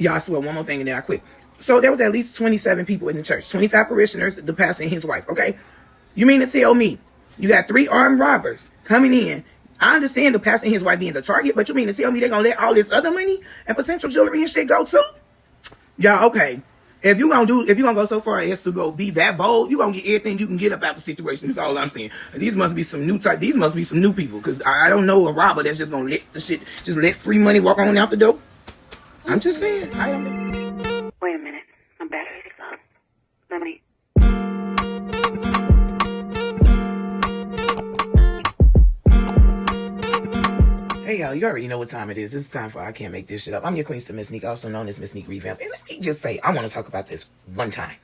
Y'all, I swear, one more thing and then I quit. So there was at least 27 people in the church, 25 parishioners, the pastor and his wife, okay? You mean to tell me you got 3 armed robbers coming in? I understand the pastor and his wife being the target, but you mean to tell me they're going to let all this other money and potential jewelry and shit go too? Y'all, okay. If you're going to go so far as to go be that bold, you're going to get everything you can get about the situation. That's all I'm saying. These must be some new people, because I don't know a robber that's just going to let the shit, just let free money walk on out the door. I'm just saying. I don't know. Wait a minute. I'm back. Let me. Hey y'all, you already know what time it is. It's time for I Can't Make This Shit Up. I'm your queen, Msniquerevamp, also known as Msniquerevamp. And let me just say, I want to talk about this one time.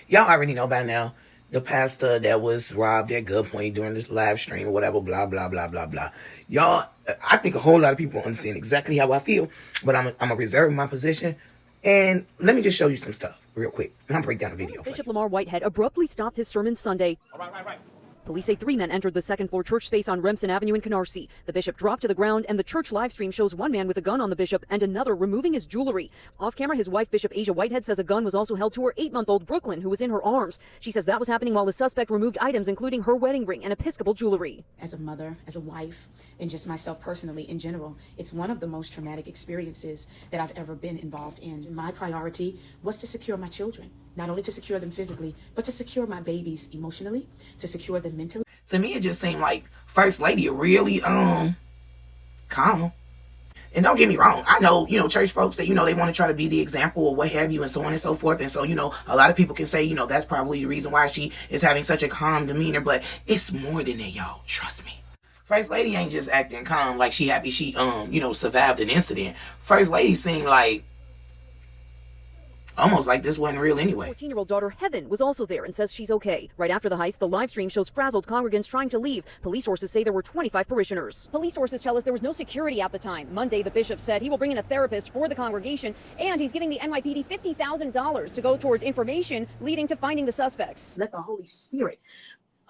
Y'all already know by now, the pastor that was robbed at gunpoint during this live stream or whatever, blah, blah, blah, blah, blah. Y'all, I think a whole lot of people understand exactly how I feel, but I'm going to reserve my position. And let me just show you some stuff real quick. I'll break down the video. Bishop Lamar Whitehead abruptly stopped his sermon Sunday. All right. Police say 3 men entered the second-floor church space on Remsen Avenue in Canarsie. The bishop dropped to the ground, and the church live stream shows one man with a gun on the bishop and another removing his jewelry. Off-camera, his wife, Bishop Asia Whitehead, says a gun was also held to her 8-month-old Brooklyn, who was in her arms. She says that was happening while the suspect removed items, including her wedding ring and Episcopal jewelry. As a mother, as a wife, and just myself personally in general, it's one of the most traumatic experiences that I've ever been involved in. My priority was to secure my children, not only to secure them physically, but to secure my babies emotionally, to secure them mentally. To me, it just seemed like First Lady really calm. And don't get me wrong, I know, church folks that, they want to try to be the example or what have you and so on and so forth. And so, a lot of people can say, that's probably the reason why she is having such a calm demeanor. But it's more than that, y'all. Trust me. First Lady ain't just acting calm like she happy she, survived an incident. First Lady seemed like almost like this wasn't real anyway. 14-year-old daughter Heaven was also there and says she's okay. Right after the heist, the live stream shows frazzled congregants trying to leave. Police sources say there were 25 parishioners. Police sources tell us there was no security at the time. Monday, the bishop said he will bring in a therapist for the congregation, and he's giving the NYPD $50,000 to go towards information leading to finding the suspects. Let the Holy Spirit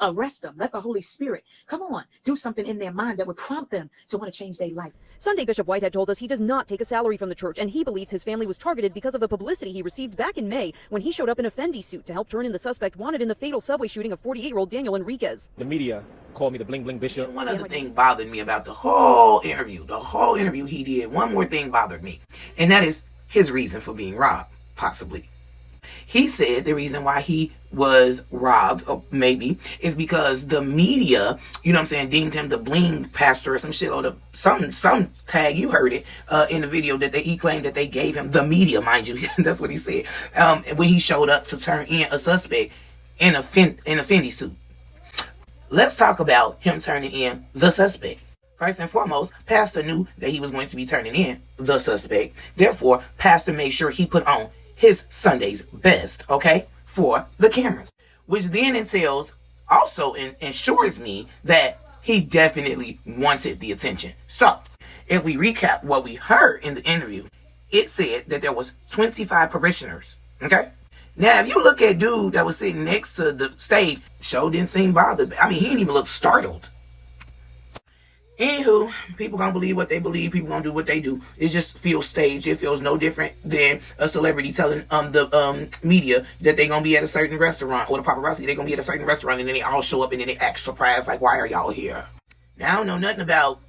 arrest them. Let the Holy Spirit, come on, do something in their mind that would prompt them to want to change their life. Sunday, Bishop Whitehead told us he does not take a salary from the church, and he believes his family was targeted because of the publicity he received back in May when he showed up in a Fendi suit to help turn in the suspect wanted in the fatal subway shooting of 48-year-old Daniel Enriquez. The media called me the bling bling bishop. One other thing bothered me about the whole interview he did. One more thing bothered me, and that is his reason for being robbed, possibly. He said the reason why he was robbed, or maybe, is because the media, deemed him the bling pastor or some shit, or some tag, you heard it, in the video that he claimed that they gave him, the media, mind you, that's what he said, when he showed up to turn in a suspect in a Fendi suit. Let's talk about him turning in the suspect. First and foremost, Pastor knew that he was going to be turning in the suspect. Therefore, Pastor made sure he put on his Sunday's best, okay, for the cameras, which then ensures me that he definitely wanted the attention. So, if we recap what we heard in the interview, it said that there was 25 parishioners, okay? Now, if you look at dude that was sitting next to the stage, show didn't seem bothered. I mean, he didn't even look startled. Anywho, people gonna believe what they believe. People gonna do what they do. It just feels staged. It feels no different than a celebrity telling the media that they gonna be at a certain restaurant, or the paparazzi they gonna be at a certain restaurant, and then they all show up and then they act surprised like, why are y'all here? Now, I don't know nothing about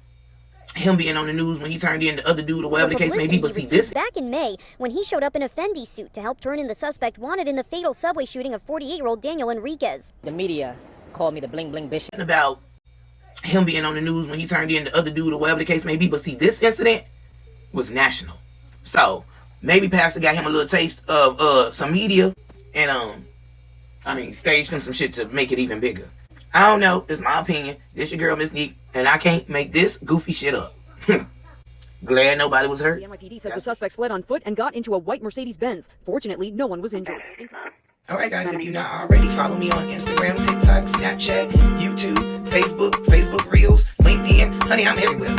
him being on the news when he turned in the other dude or whatever the case may be, but see this back in May when he showed up in a Fendi suit to help turn in the suspect wanted in the fatal subway shooting of 48-year-old Daniel Enriquez. The media called me the bling bling bishop. About him being on the news when he turned in the other dude or whatever the case may be, but see, this incident was national. So maybe Pastor got him a little taste of some media and staged him some shit to make it even bigger. I don't know. It's my opinion. This your girl, Msnique, and I can't make this goofy shit up. Glad nobody was hurt. The NYPD says the suspects fled on foot and got into a white Mercedes-Benz. Fortunately, no one was injured. Alright guys, if you're not already, follow me on Instagram, TikTok, Snapchat, YouTube, Facebook Reels, LinkedIn. Honey, I'm everywhere.